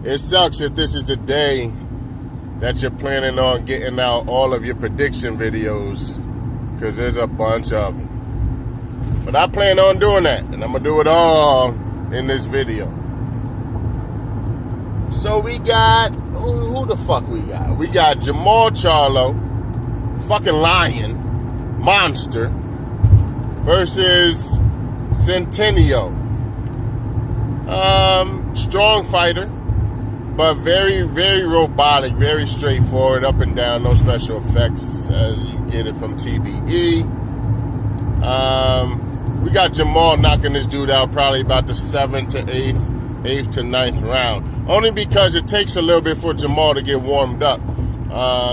It sucks if this is the day that you're planning on getting out all of your prediction videos, because there's a bunch of them. But I plan on doing that, and I'm going to do it all in this video. So we got, who the fuck we got? We got Jamal Charlo, fucking lion, monster, versus Centennial. Strong fighter, but very, very robotic, very straightforward, up and down, no special effects as you get it from TBE. We got Jamal knocking this dude out probably about the 7th to 8th to 9th round. Only because it takes a little bit for Jamal to get warmed up.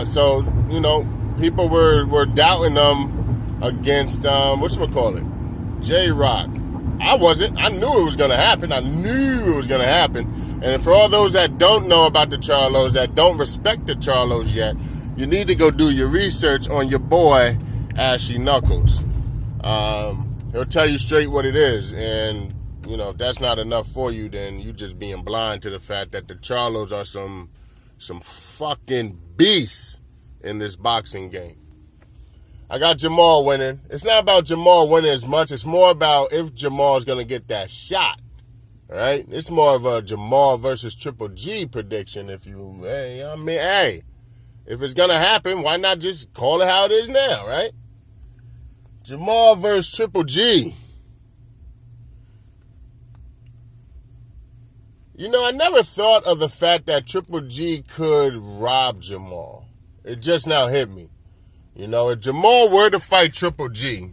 So, you know, people were doubting him against, whatchamacallit, J-Rock. I wasn't. I knew it was going to happen. And for all those that don't know about the Charlos, that don't respect the Charlos yet, you need to go do your research on your boy, Ashy Knuckles. He'll tell you straight what it is. And, you know, if that's not enough for you, then you just being blind to the fact that the Charlos are some fucking beasts in this boxing game. I got Jamal winning. It's not about Jamal winning as much. It's more about if Jamal's going to get that shot. All right? It's more of a Jamal versus Triple G prediction. If it's going to happen, why not just call it how it is now, right? Jamal versus Triple G. You know, I never thought of the fact that Triple G could rob Jamal. It just now hit me. You know, if Jamal were to fight Triple G,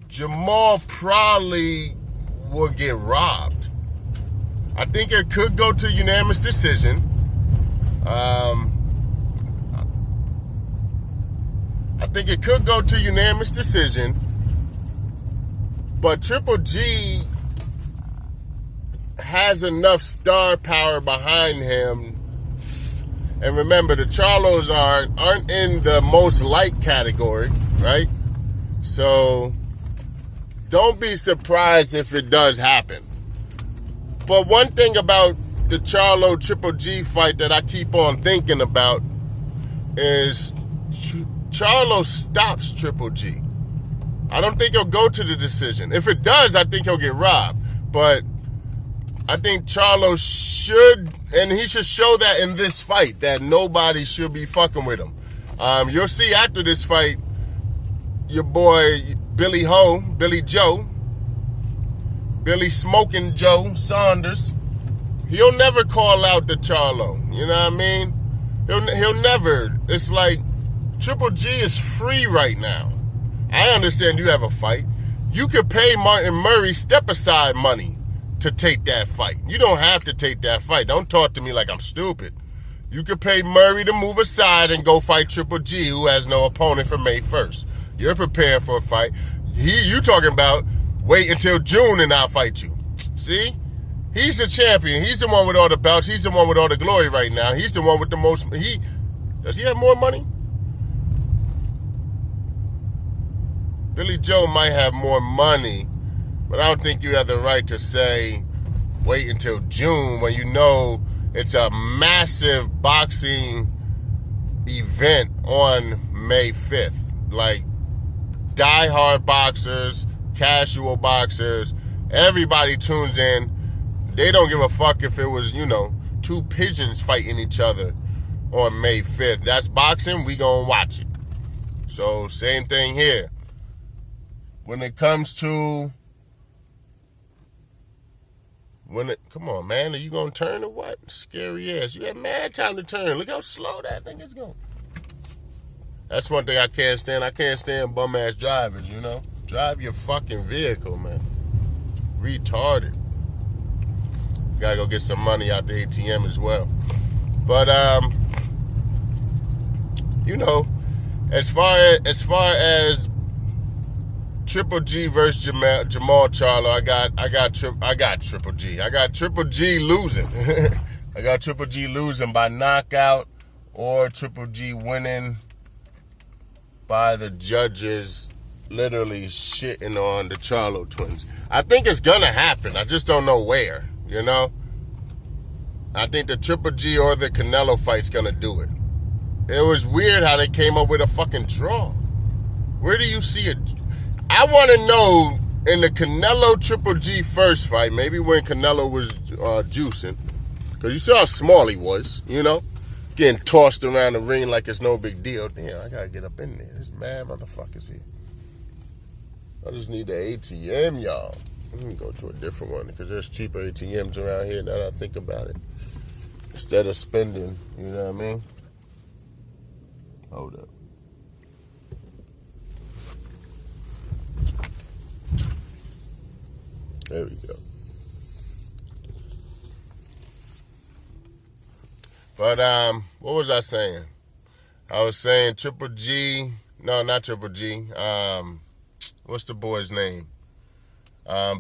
Jamal probably would get robbed. I think it could go to unanimous decision. I think it could go to unanimous decision. But Triple G has enough star power behind him. And remember, the Charlos aren't in the most liked category, right? So don't be surprised if it does happen. But one thing about the Charlo Triple G fight that I keep on thinking about is Charlo stops Triple G. I don't think he'll go to the decision. If it does, I think he'll get robbed. But I think Charlo should, and he should show that in this fight, that nobody should be fucking with him. You'll see after this fight, your boy Billy Smoking Joe Saunders, he'll never call out the Charlo. You know what I mean? He'll never. It's like Triple G is free right now. I understand you have a fight. You could pay Martin Murray step-aside money to take that fight. You don't have to take that fight. Don't talk to me like I'm stupid. You could pay Murray to move aside and go fight Triple G, who has no opponent for May 1st. You're preparing for a fight. You talking about wait until June and I'll fight you. See? He's the champion. He's the one with all the belts. He's the one with all the glory right now. He's the one with the most. Does he have more money? Billy Joe might have more money, but I don't think you have the right to say wait until June when you know it's a massive boxing event on May 5th. Like, diehard boxers, casual boxers, everybody tunes in. They don't give a fuck if it was, two pigeons fighting each other on May 5th. That's boxing, we gonna watch it. So, same thing here. When it comes to come on, man, are you gonna turn or what? Scary ass. You had mad time to turn. Look how slow that thing is going. That's one thing I can't stand. I can't stand bum ass drivers, Drive your fucking vehicle, man. Retarded. Gotta go get some money out the ATM as well. But as far as Triple G versus Jamal Charlo, I got Triple G. I got Triple G losing. I got Triple G losing by knockout or Triple G winning by the judges literally shitting on the Charlo twins. I think it's gonna happen. I just don't know where, I think the Triple G or the Canelo fight's gonna do it. It was weird how they came up with a fucking draw. Where do you see it? I want to know in the Canelo Triple G first fight, maybe when Canelo was juicing, because you saw how small he was, you know, getting tossed around the ring like it's no big deal. Damn, I gotta get up in there. There's mad motherfuckers here. I just need the ATM, y'all. Let me go to a different one because there's cheaper ATMs around here now that I think about it. Instead of spending, you know what I mean? Hold up. There we go. But what was I saying? I was saying Triple G. No, not Triple G. What's the boy's name?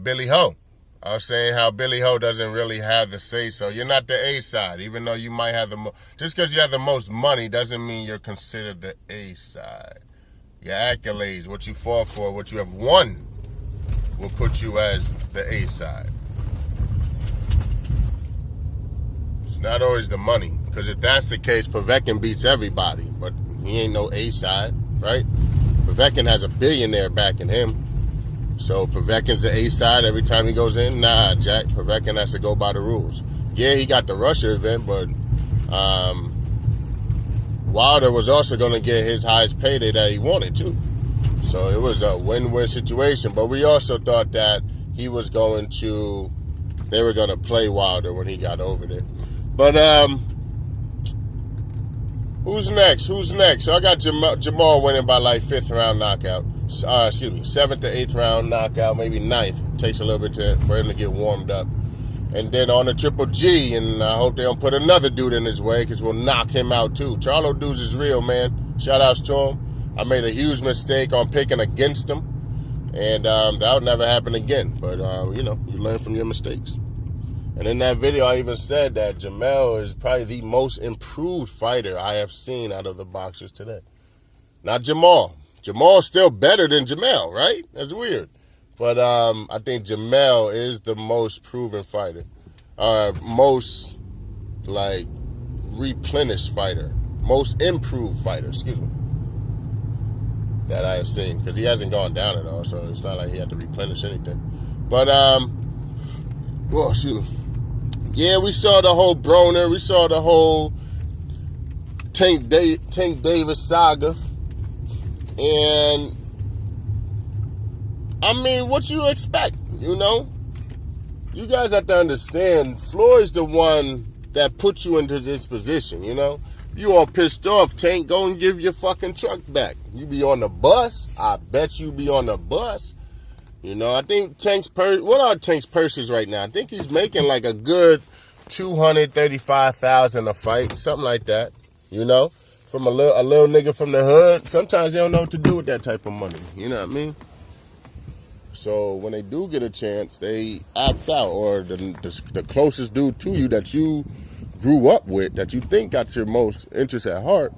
Billy Ho. I was saying how Billy Ho doesn't really have the say so. You're not the A side, even though you might have the just because you have the most money doesn't mean you're considered the A side. Your accolades, what you fought for, what you have won, will put you as the A side. It's not always the money, because if that's the case, Povetkin beats everybody, but he ain't no A side, right? Povetkin has a billionaire backing him. So Povetkin's the A side every time he goes in? Nah, Jack. Povetkin has to go by the rules. Yeah, he got the Russia event, but Wilder was also going to get his highest payday that he wanted, too. So it was a win-win situation. But we also thought that they were going to play Wilder when he got over there. But who's next? So I got Jamal winning by like 5th round knockout. 7th to 8th round knockout, maybe 9th. It takes a little bit for him to get warmed up. And then on the Triple G, and I hope they don't put another dude in his way because we'll knock him out too. Charlo Dudes is real, man. Shout outs to him. I made a huge mistake on picking against him. And that would never happen again. But, you learn from your mistakes. And in that video, I even said that Jamel is probably the most improved fighter I have seen out of the boxers today. Not Jamal. Jamal's still better than Jamel, right? That's weird. But I think Jamel is the most proven fighter. Most, replenished fighter. Most improved fighter, that I have seen. Because he hasn't gone down at all, so it's not like he had to replenish anything. But, yeah, we saw the whole Broner. We saw the whole Tank Davis saga. And, I mean, what you expect, You guys have to understand, Floyd's the one that put you into this position, You all pissed off, Tank, go and give your fucking truck back. You be on the bus. I bet you be on the bus. I think what are Tank's purses right now? I think he's making like a good $235,000 a fight, something like that, From a little nigga from the hood, sometimes they don't know what to do with that type of money. You know what I mean? So when they do get a chance, they act out. Or the closest dude to you that you grew up with, that you think got your most interest at heart,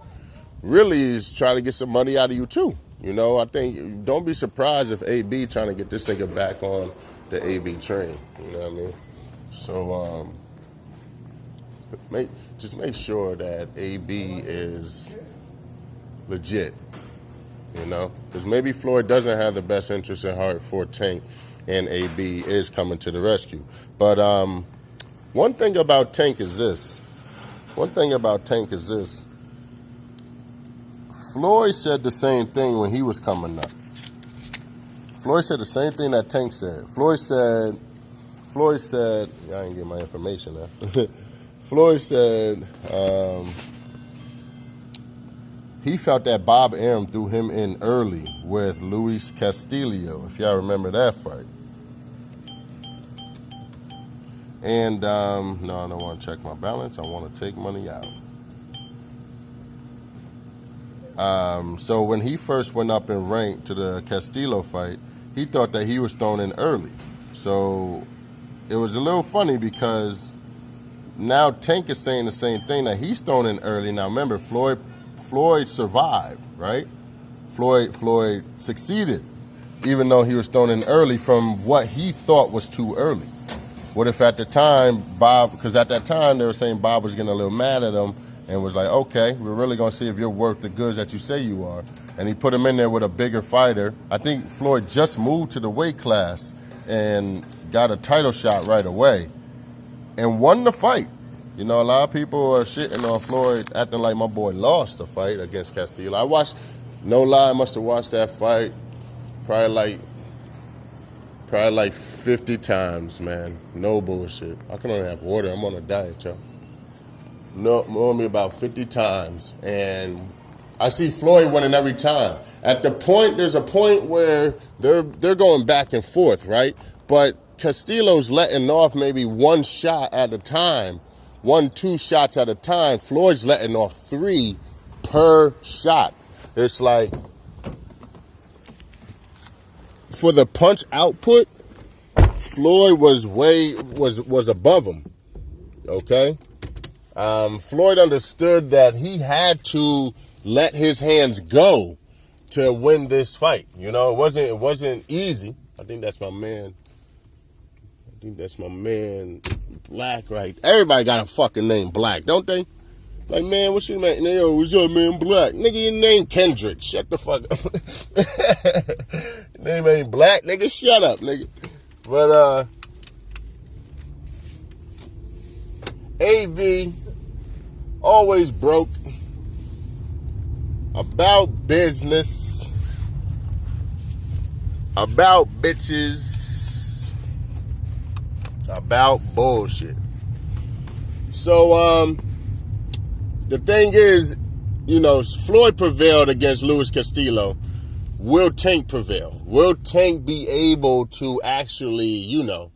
really is trying to get some money out of you too. I think, don't be surprised if AB trying to get this nigga back on the AB train. You know what I mean? So, just make sure that AB is legit, Because maybe Floyd doesn't have the best interest at heart for Tank, and AB is coming to the rescue. But one thing about Tank is this. Floyd said the same thing when he was coming up. Floyd said the same thing that Tank said. Floyd said, I didn't get my information now. Floyd said he felt that Bob Arum threw him in early with Luis Castillo, if y'all remember that fight. And, no, I don't want to check my balance. I want to take money out. So when he first went up in rank to the Castillo fight, he thought that he was thrown in early. So it was a little funny because now Tank is saying the same thing, that he's thrown in early. Now remember, Floyd survived, right? Floyd succeeded, even though he was thrown in early from what he thought was too early. What if at the time, Bob, because at that time they were saying Bob was getting a little mad at him and was like, okay, we're really going to see if you're worth the goods that you say you are. And he put him in there with a bigger fighter. I think Floyd just moved to the weight class and got a title shot right away and won the fight. You know, a lot of people are shitting on Floyd, acting like my boy lost the fight against Castillo. I watched, no lie, I must have watched that fight probably like 50 times, man. No bullshit. I can only have water. I'm on a diet, y'all. No, only about 50 times. And I see Floyd winning every time. At the point, there's a point where they're going back and forth, right? But Castillo's letting off maybe one shot at a time. 1-2 shots at a time. Floyd's letting off 3 per shot. It's like, for the punch output, Floyd was above him. Okay? Floyd understood that he had to let his hands go to win this fight. You know, it wasn't easy. I think that's my man. Black, right? Everybody got a fucking name Black, don't they? Like, man, what's your name? Yo, what's your man Black? Nigga, your name Kendrick. Shut the fuck up. Your name ain't Black, nigga. Shut up, nigga. But, AV, always broke. About business. About bitches. About bullshit. So, the thing is, you know, Floyd prevailed against Luis Castillo. Will Tank prevail? Will Tank be able to actually, you know,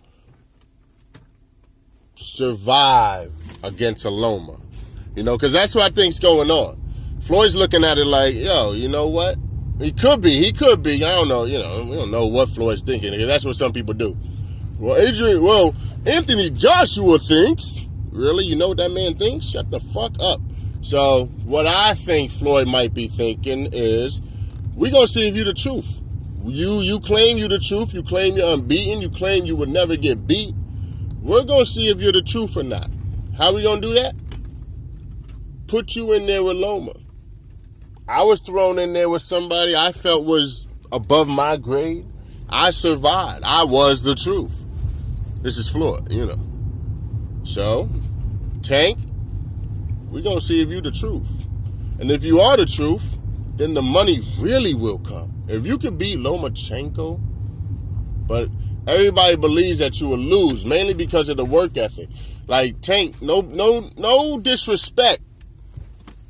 survive against a Loma? You know, because that's what I think's going on. Floyd's looking at it like, yo, you know what? He could be. I don't know, you know, we don't know what Floyd's thinking. That's what some people do. Well, Anthony Joshua thinks. Really? You know what that man thinks? Shut the fuck up. So what I think Floyd might be thinking is, we gonna see if you the truth. You claim you the truth. You claim you're unbeaten. You claim you would never get beat. We're gonna see if you're the truth or not. How we gonna do that? Put you in there with Loma. I was thrown in there with somebody I felt was above my grade. I survived. I was the truth. This is Floyd, you know. So, Tank, we're going to see if you're the truth. And if you are the truth, then the money really will come. If you could beat Lomachenko, but everybody believes that you will lose, mainly because of the work ethic. Like, Tank, no disrespect,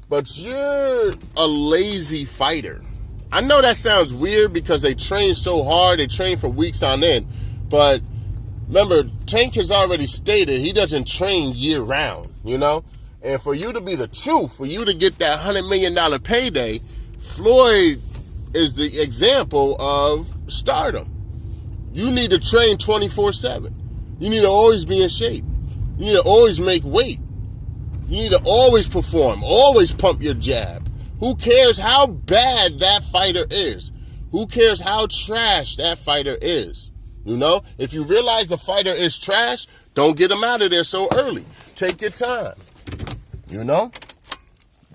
but you're a lazy fighter. I know that sounds weird because they train so hard, they train for weeks on end, but remember, Tank has already stated he doesn't train year-round, you know? And for you to be the truth, for you to get that $100 million payday, Floyd is the example of stardom. You need to train 24/7. You need to always be in shape. You need to always make weight. You need to always perform, always pump your jab. Who cares how bad that fighter is? Who cares how trash that fighter is? You know, if you realize the fighter is trash, don't get him out of there so early. Take your time. You know,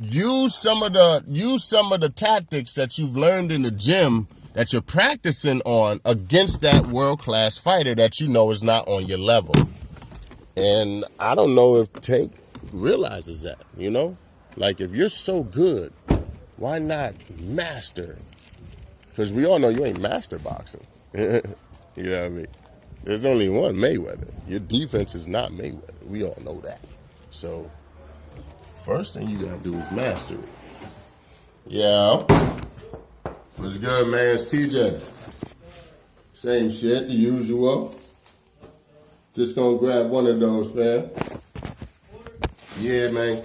use some of the tactics that you've learned in the gym that you're practicing on against that world-class fighter that you know is not on your level. And I don't know if Tank realizes that, you know? Like, if you're so good, why not master? Because we all know you ain't master boxing. You know what I mean? There's only one Mayweather. Your defense is not Mayweather. We all know that. So, first thing you gotta do is master it. Yeah. What's good, man? It's TJ. Same shit, the usual. Just gonna grab one of those, man. Yeah, man.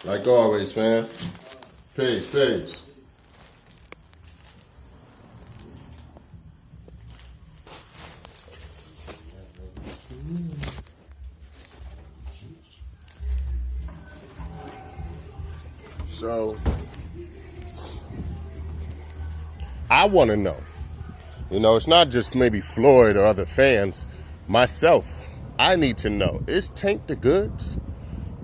Like always, fam. Peace, peace. So I want to know. You know, it's not just maybe Floyd or other fans. Myself, I need to know. Is Tank the goods?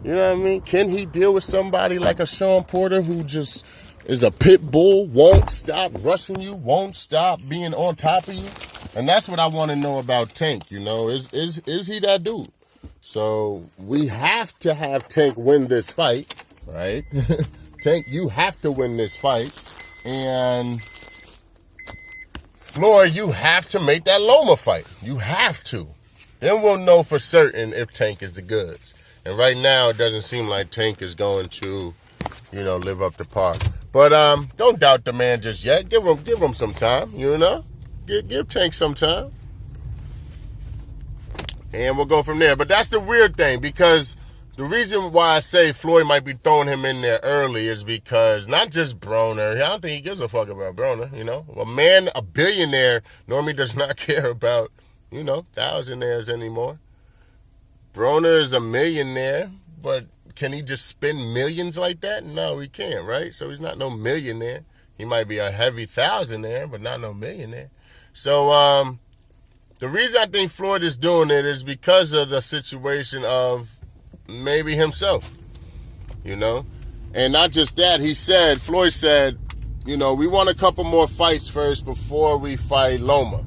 You know what I mean? Can he deal with somebody like a Sean Porter who just is a pit bull, won't stop rushing you, won't stop being on top of you? And that's what I want to know about Tank, you know. Is he that dude? So we have to have Tank win this fight, right? Tank, you have to win this fight. And Floyd, you have to make that Loma fight. You have to. Then we'll know for certain if Tank is the goods. And right now, it doesn't seem like Tank is going to, you know, live up to par. But don't doubt the man just yet. Give him some time, you know. Give Tank some time. And we'll go from there. But that's the weird thing, because the reason why I say Floyd might be throwing him in there early is because not just Broner. I don't think he gives a fuck about Broner, you know. A billionaire, normally does not care about, you know, thousandaires anymore. Broner is a millionaire, but can he just spend millions like that? No, he can't, right? So he's not no millionaire. He might be a heavy thousandaire, but not no millionaire. So the reason I think Floyd is doing it is because of the situation of maybe himself, you know? And not just that, Floyd said, you know, we want a couple more fights first before we fight Loma.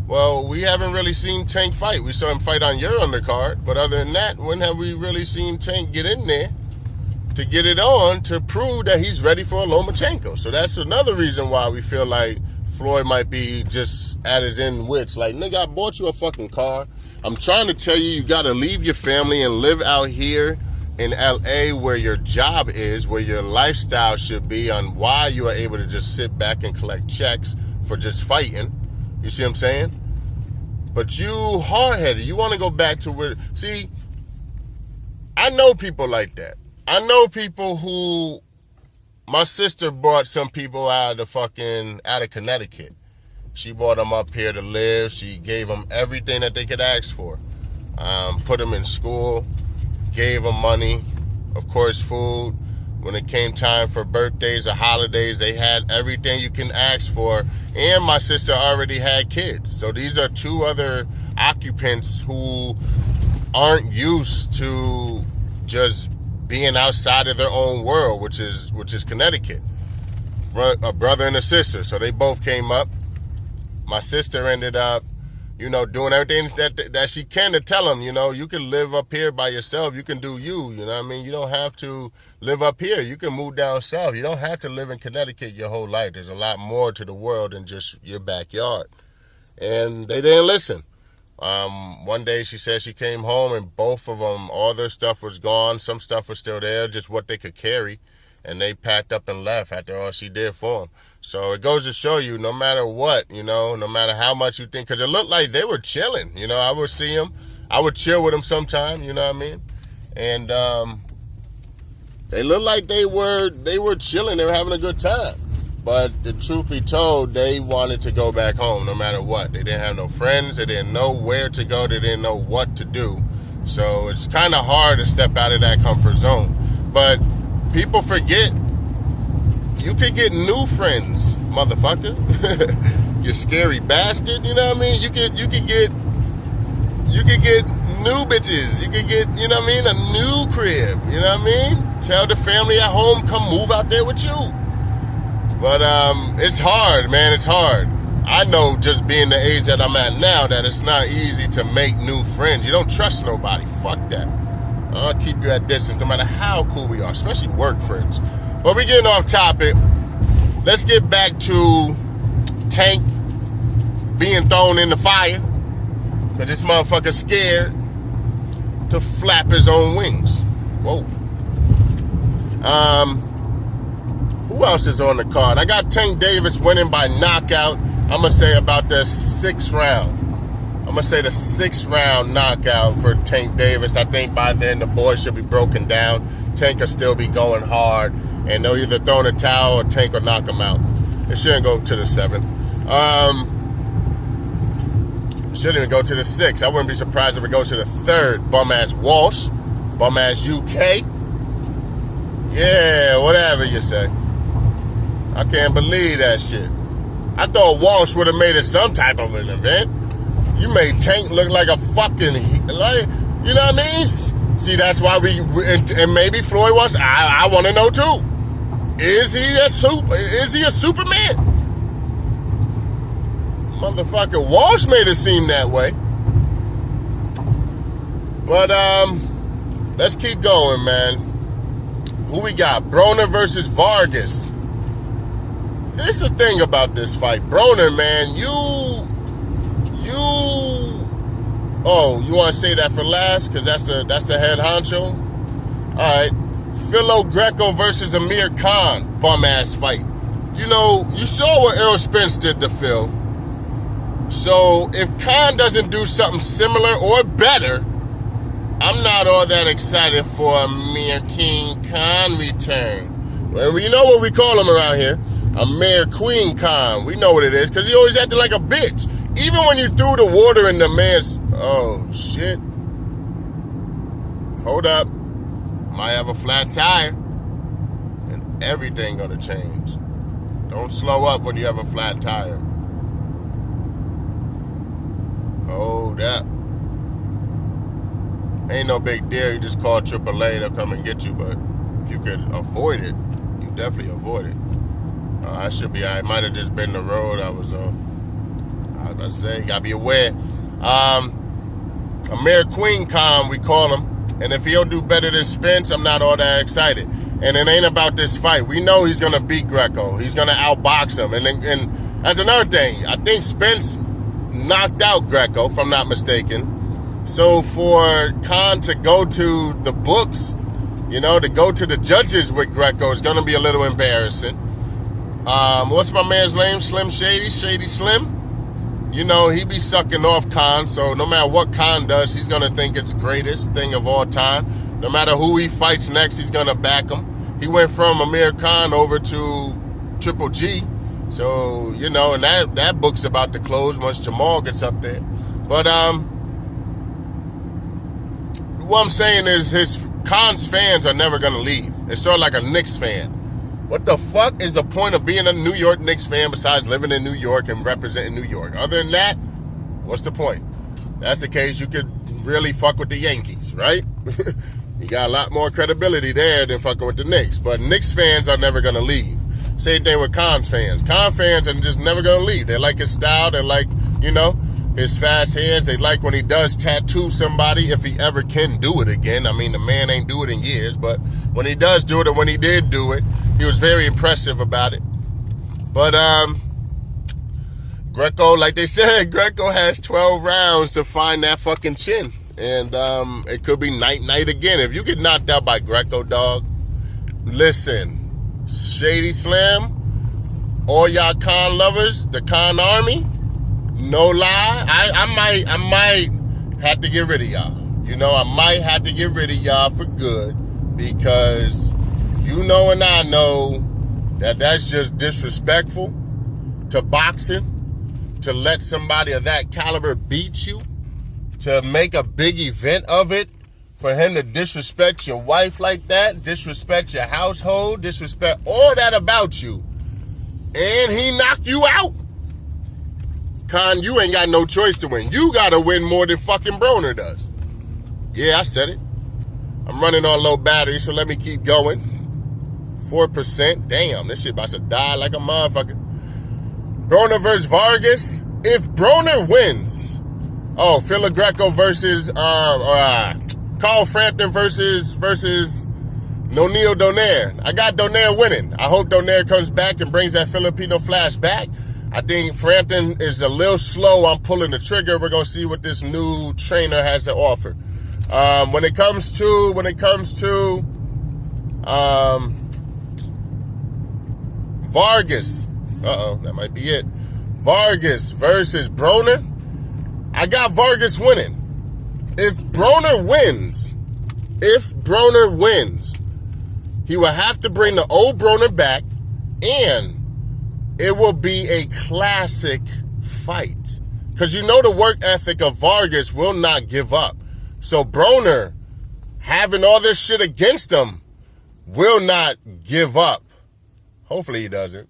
Well, we haven't really seen Tank fight. We saw him fight on your undercard, but other than that, when have we really seen Tank get in there to get it on to prove that he's ready for a Lomachenko? So that's another reason why we feel like Floyd might be just at his end wits. Like, nigga, I bought you a fucking car. I'm trying to tell you, you got to leave your family and live out here in LA where your job is, where your lifestyle should be, on why you are able to just sit back and collect checks for just fighting. You see what I'm saying? But you hard-headed. You want to go back to where... See, I know people like that. I know people who... My sister brought some people out of Connecticut. She brought them up here to live. She gave them everything that they could ask for. Put them in school. Gave them money. Of course, food. When it came time for birthdays or holidays, they had everything you can ask for. And my sister already had kids. So these are two other occupants who aren't used to just being outside of their own world, which is Connecticut. A brother and a sister. So they both came up. My sister ended up, you know, doing everything that she can to tell them, you know, you can live up here by yourself. You can do you know what I mean? You don't have to live up here. You can move down south. You don't have to live in Connecticut your whole life. There's a lot more to the world than just your backyard. And they didn't listen. One day she said she came home and both of them, all their stuff was gone. Some stuff was still there, just what they could carry. And they packed up and left after all she did for them. So it goes to show you, no matter what, you know, no matter how much you think, because it looked like they were chilling. You know, I would see them. I would chill with them sometime, you know what I mean? And they looked like they were chilling. They were having a good time. But the truth be told, they wanted to go back home no matter what. They didn't have no friends. They didn't know where to go. They didn't know what to do. So it's kind of hard to step out of that comfort zone. But people forget, you could get new friends, motherfucker. You scary bastard, you know what I mean? You could get new bitches. You could get, you know what I mean, a new crib, you know what I mean? Tell the family at home, come move out there with you. But it's hard, man, it's hard. I know just being the age that I'm at now that it's not easy to make new friends. You don't trust nobody, fuck that. I'll keep you at distance no matter how cool we are, especially work friends. But we're getting off topic. Let's get back to Tank being thrown in the fire. Because this motherfucker's scared to flap his own wings. Whoa. Who else is on the card? I got Tank Davis winning by knockout. I'm going to say about the 6th round. I'm going to say the 6th round knockout for Tank Davis. I think by then the boys should be broken down. Tank will still be going hard. And they'll either throw in a towel or Tank will knock him out. It shouldn't go to the 7th. Shouldn't even go to the 6th. I wouldn't be surprised if it goes to the 3rd. Bum-ass Walsh. Bum-ass UK. Yeah, whatever you say. I can't believe that shit. I thought Walsh would have made it some type of an event. You made Tank look like a fucking, like, you know what I mean? See, that's why and maybe Floyd wants, I want to know too. Is he a Superman? Motherfucker Walsh made it seem that way. But, let's keep going, man. Who we got? Broner versus Vargas. This is the thing about this fight. Broner, man, oh, you want to say that for last? Because that's the head honcho? All right. Philo Greco versus Amir Khan. Bum-ass fight. You know, you saw what Errol Spence did to Phil. So, if Khan doesn't do something similar or better, I'm not all that excited for Amir King Khan return. Well, you know what we call him around here? Amir Queen Khan. We know what it is, because he always acted like a bitch. Even when you threw the water in the man's... Oh, shit. Hold up. Might have a flat tire. And everything gonna change. Don't slow up when you have a flat tire. Hold up. Ain't no big deal. You just call AAA, they'll come and get you. But if you could avoid it, you definitely avoid it. I should be. I might have just been the road I was on. I was about to say, you gotta be aware. Amir Queen Khan, we call him. And if he'll do better than Spence, I'm not all that excited. And it ain't about this fight. We know he's gonna beat Greco. He's gonna outbox him. And that's another thing. I think Spence knocked out Greco, if I'm not mistaken. So for Khan to go to the books, you know, to go to the judges with Greco is gonna be a little embarrassing. What's my man's name? Slim Shady? Shady Slim? You know, he be sucking off Khan, so no matter what Khan does, he's going to think it's the greatest thing of all time. No matter who he fights next, he's going to back him. He went from Amir Khan over to Triple G. So, you know, and that book's about to close once Jamal gets up there. But what I'm saying is Khan's fans are never going to leave. It's sort of like a Knicks fan. What the fuck is the point of being a New York Knicks fan besides living in New York and representing New York? Other than that, what's the point? If that's the case, you could really fuck with the Yankees, right? You got a lot more credibility there than fucking with the Knicks. But Knicks fans are never going to leave. Same thing with Khan's fans. Khan fans are just never going to leave. They like his style. They like, you know, his fast hands. They like when he does tattoo somebody, if he ever can do it again. I mean, the man ain't do it in years, but when he does do it, or when he did do it, he was very impressive about it. But Greco, like they said, Greco has 12 rounds to find that fucking chin. And it could be night again. If you get knocked out by Greco, dog, listen, Shady Slim, all y'all Khan lovers, the Khan army, no lie, I might have to get rid of y'all. You know, I might have to get rid of y'all for good, because you know and I know that that's just disrespectful to boxing, to let somebody of that caliber beat you, to make a big event of it, for him to disrespect your wife like that, disrespect your household, disrespect all that about you, and he knocked you out. Khan, you ain't got no choice to win. You gotta win more than fucking Broner does. Yeah, I said it. I'm running on low battery, so let me keep going. 4%. Damn, this shit about to die like a motherfucker. Broner versus Vargas. If Broner wins, Philo Greco versus Carl Frampton versus Nonil Donaire. I got Donaire winning. I hope Donaire comes back and brings that Filipino flash back. I think Frampton is a little slow on pulling the trigger. We're gonna see what this new trainer has to offer. When it comes to Vargas, that might be it. Vargas versus Broner. I got Vargas winning. If Broner wins, he will have to bring the old Broner back, and it will be a classic fight. Because you know the work ethic of Vargas will not give up. So Broner, having all this shit against him, will not give up. Hopefully he doesn't.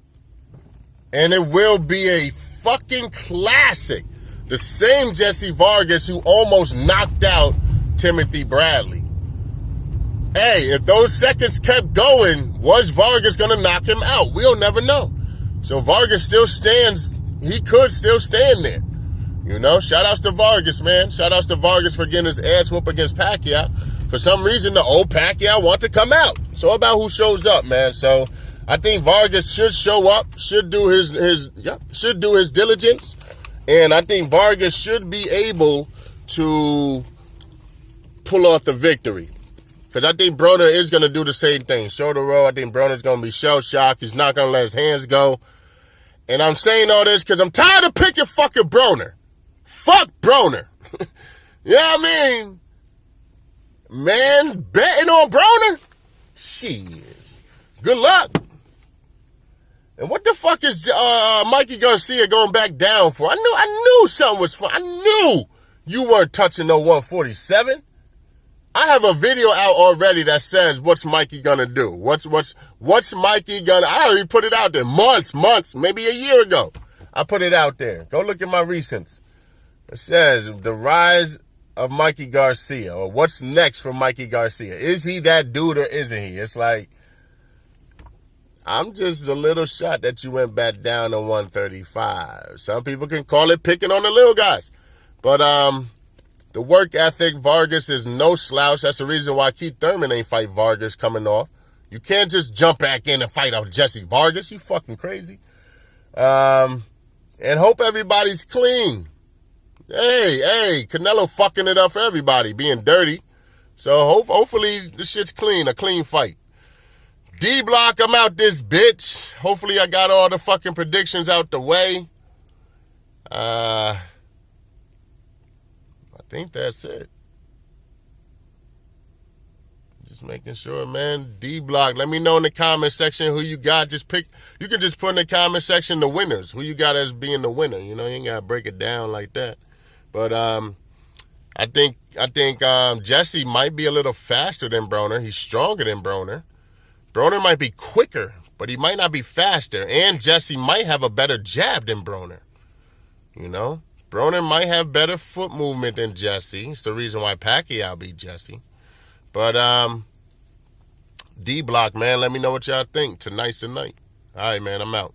And it will be a fucking classic. The same Jesse Vargas who almost knocked out Timothy Bradley. Hey, if those seconds kept going, was Vargas going to knock him out? We'll never know. So Vargas still stands. He could still stand there. You know, shout outs to Vargas, man. Shout outs to Vargas for getting his ass whooped against Pacquiao. For some reason, the old Pacquiao want to come out. So about who shows up, man. So I think Vargas should show up, should do his diligence. And I think Vargas should be able to pull off the victory. Because I think Broner is going to do the same thing. Shoulder roll. I think Broner's going to be shell-shocked. He's not going to let his hands go. And I'm saying all this because I'm tired of picking fucking Broner. Fuck Broner. You know what I mean? Man, betting on Broner? Shit. Good luck. And what the fuck is Mikey Garcia going back down for? I knew something was fun. I knew you weren't touching no 147. I have a video out already that says what's Mikey gonna do. What's Mikey gonna? I already put it out there months, maybe a year ago. I put it out there. Go look at my recents. It says the rise of Mikey Garcia, or what's next for Mikey Garcia. Is he that dude or isn't he? It's like, I'm just a little shot that you went back down to 135. Some people can call it picking on the little guys. But the work ethic, Vargas is no slouch. That's the reason why Keith Thurman ain't fight Vargas coming off. You can't just jump back in and fight off Jesse Vargas. You fucking crazy. And hope everybody's clean. Hey, Canelo fucking it up for everybody, being dirty. So hopefully the shit's clean, a clean fight. D-Block, I'm out this bitch. Hopefully I got all the fucking predictions out the way. I think that's it. Just making sure, man. D-Block, let me know in the comment section who you got. You can just put in the comment section the winners. Who you got as being the winner. You know, you ain't got to break it down like that. But I think Jesse might be a little faster than Broner. He's stronger than Broner. Broner might be quicker, but he might not be faster. And Jesse might have a better jab than Broner. You know? Broner might have better foot movement than Jesse. It's the reason why Pacquiao beat Jesse. But D-Block, man, let me know what y'all think. Tonight's the night. All right, man, I'm out.